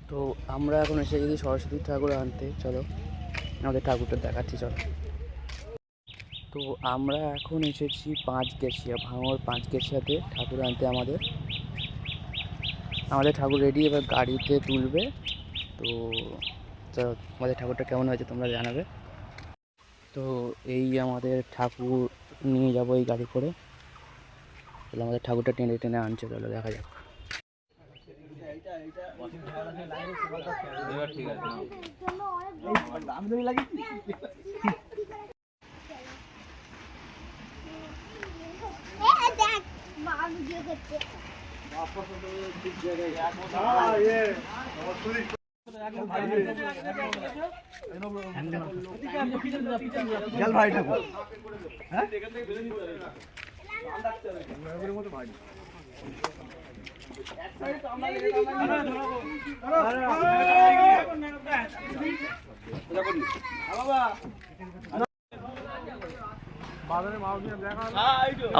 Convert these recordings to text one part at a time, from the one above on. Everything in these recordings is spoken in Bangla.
তো আমরা এখন এসে গেছি সরস্বতী ঠাকুর আনতে। চলো আমাদের ঠাকুরটা দেখাচ্ছি। চলো, তো আমরা এখন এসেছি পাঁচগেছিয়া, ভাঙড় পাঁচগেছিয়াতে ঠাকুর আনতে। আমাদের ঠাকুর রেডি, এবার গাড়িতে তুলবে। তো চলো, আমাদের ঠাকুরটা কেমন হয়েছে তোমরা জানাবে। তো এই আমাদের ঠাকুর নিয়ে যাবো এই গাড়ি করে। তাহলে আমাদের ঠাকুরটা টেনে টেনে আনছে, চলো দেখা যাক।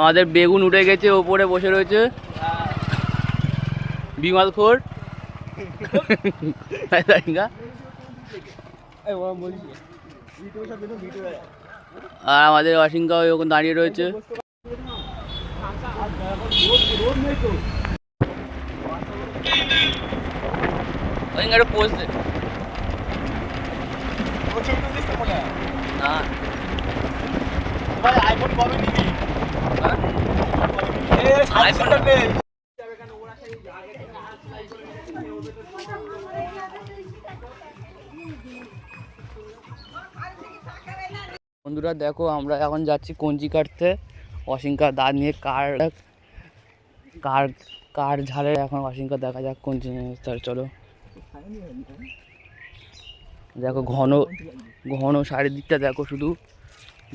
আমাদের বেগুন উঠে গেছে, ওপরে বসে রয়েছে বিমালখোর। আর আমাদের অসিংকা ওখানে দাঁড়িয়ে রয়েছে। পোস্ট না আইফোন কবে নিবি? বন্ধুরা দেখো, আমরা এখন যাচ্ছি কঞ্চি কাটতে। অসিংকার দাঁত নিয়ে কার ঝাড়ে এখন অসিংকা দেখা যাক কঞ্চি নিয়ে। চলো দেখো, ঘন ঘন চারিদিকটা দেখো, শুধু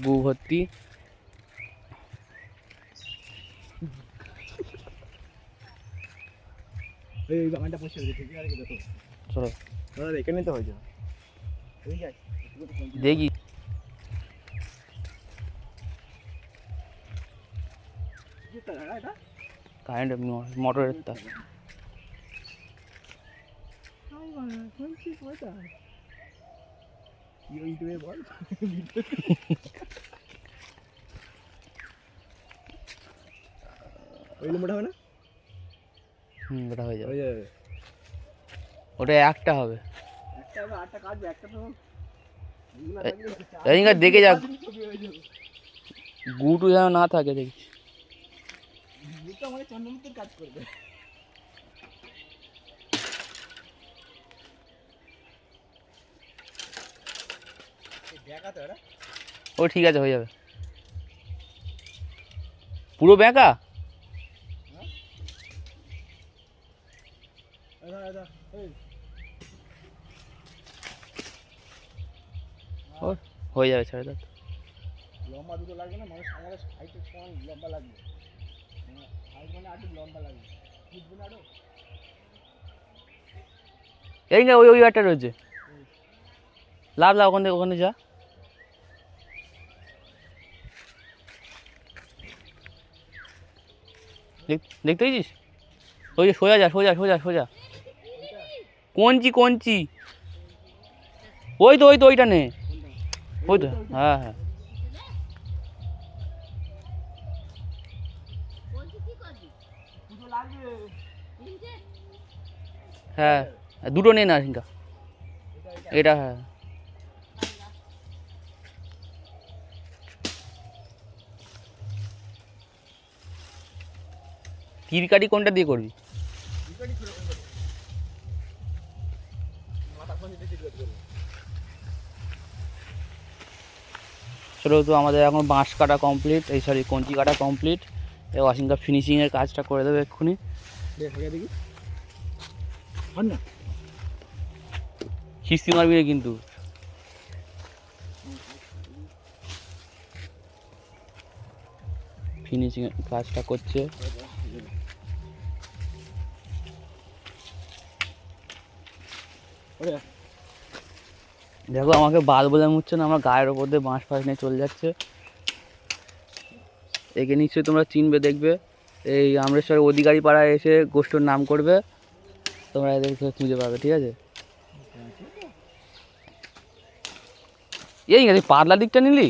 গু ভর্তি। চলো এখানে তো হয়ে যাবে, দেখি কারেন্ট মোটরের তার। ওটা হয়ে যাবে, ওটা একটা হবে। দেখে যাক, গুটু যেন না থাকে দেখি। ও ঠিক আছে, হয়ে যাবে। পুরো ব্যাঁকা হয়ে যাবে, ছেড়ে দাও। লম্বা দুটো লাগবে না, মানুষ আমাদের হাইটের সমান লম্বা লাগবে, হাইট মানে আরো লম্বা লাগবে, বুঝবে না আরো। এই না, ওই একটা রয়েছে, লাভ ওখানে যা। দেখতে পেয়েছিস? ওই সোজা যা, সোজা সোজা সোজা। কঞ্চি ওই তো ওইটা নে, ওই তো। হ্যাঁ হ্যাঁ, হ্যাঁ দুটো নে না সিংকা, এটা। হ্যাঁ তিরকারি কোনটা দিয়ে করবি? চলো, তো আমাদের এখন বাঁশ কাটা কমপ্লিট, এই সরি কঞ্চি কাটা কমপ্লিট। এবার অসিংকা ফিনিশিংয়ের কাজটা করে দেবে এক্ষুনি। কিস্তি মারবি না কিন্তু। ফিনিশিংয়ের কাজটা করছে। দেখো, আমাকে বাদ বলে মুছছে না, আমার গায়ের ওপর দিয়ে বাঁশ ফাঁস নিয়ে চলে যাচ্ছে। একে নিশ্চয়ই তোমরা চিনবে, দেখবে এই আমরেশ্বর অধিকারী পাড়ায় এসে গোষ্ঠীর নাম করবে, তোমরা এদেরকে খুঁজে পাবে, ঠিক আছে। এই গেছে পাতলা দিকটা নিলি?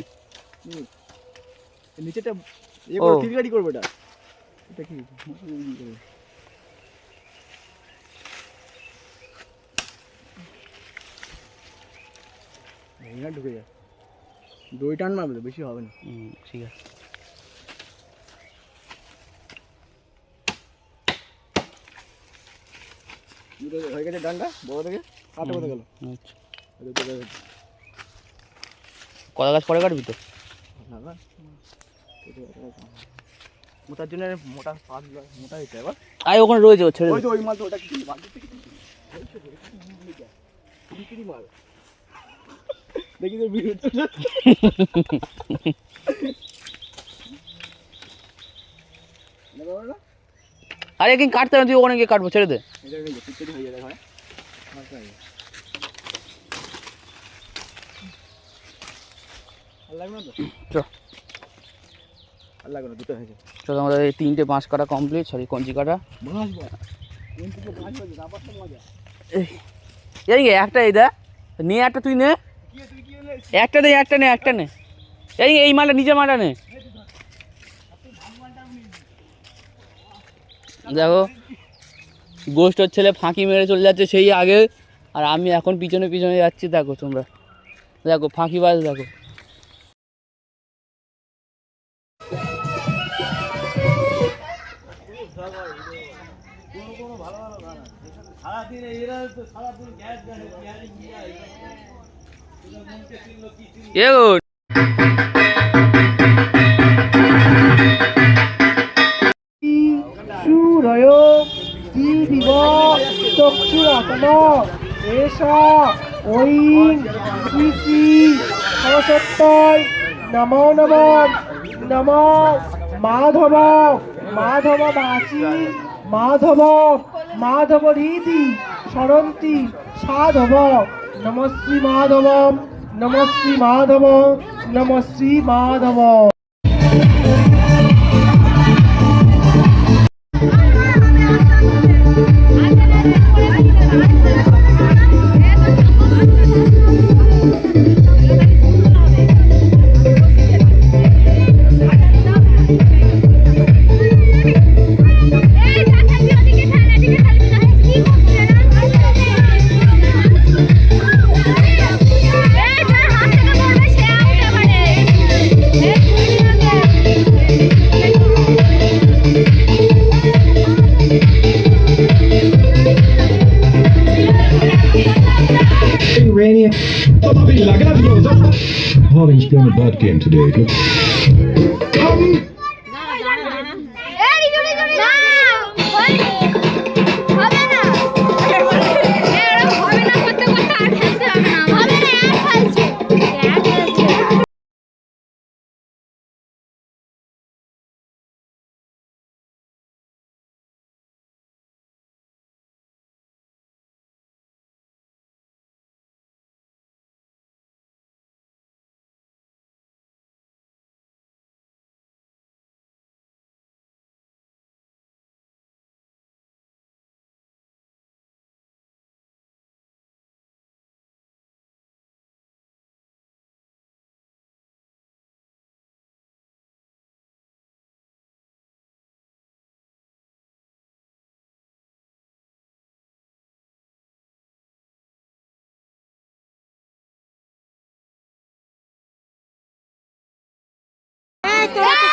নিচেটা ও ঠিক গাড়ি করবে এটা। এটা কি ঢুকে যায়, দই টান মারবে, বেশি হবে না। ঠিক আছে। হয়ে গেছে ডান্ডা বড় থেকে কাটে কোথায় গেল? কলা গাছ পরে কাটবি তো? মোটার জন্য মোটা পাত মোটা হয়েছে এবার। আয় ওখানে রয়েছে, ছেড়ে ওই তো ওই মাল তো ওটা কিছু মাল দেখি তো ভিডিও আরে কি কাটতে না, তুই ওখানে গিয়ে কাটবো, ছেড়ে দে। চলো আমাদের এই 3টে বাঁশ কাটা কমপ্লিট, সরি কঞ্চি কাটা। এই একটা এই দা নে, একটা তুই নে, একটা নে, একটা নে, একটা নে। এই মালটা নিজের মালটা নে। দেখো গোষ্ঠর ছেলে ফাঁকি মেরে চলে যাচ্ছে সেই আগে, আর আমি এখন পিছনে পিছনে যাচ্ছি। দেখো তোমরা, দেখো ফাঁকিবাজ দেখো। सूरय दिव चक्षुरात्म एषा ऐं श्री श्री सरस्वत्यै नमो नमो नमो माधव माधव वाची माधव माधव रीति सरन्ति साधव नमः श्री माधव नमः श्री माधव नमः Shri Madhav. Iranian. Having spent a bad game today. Hey,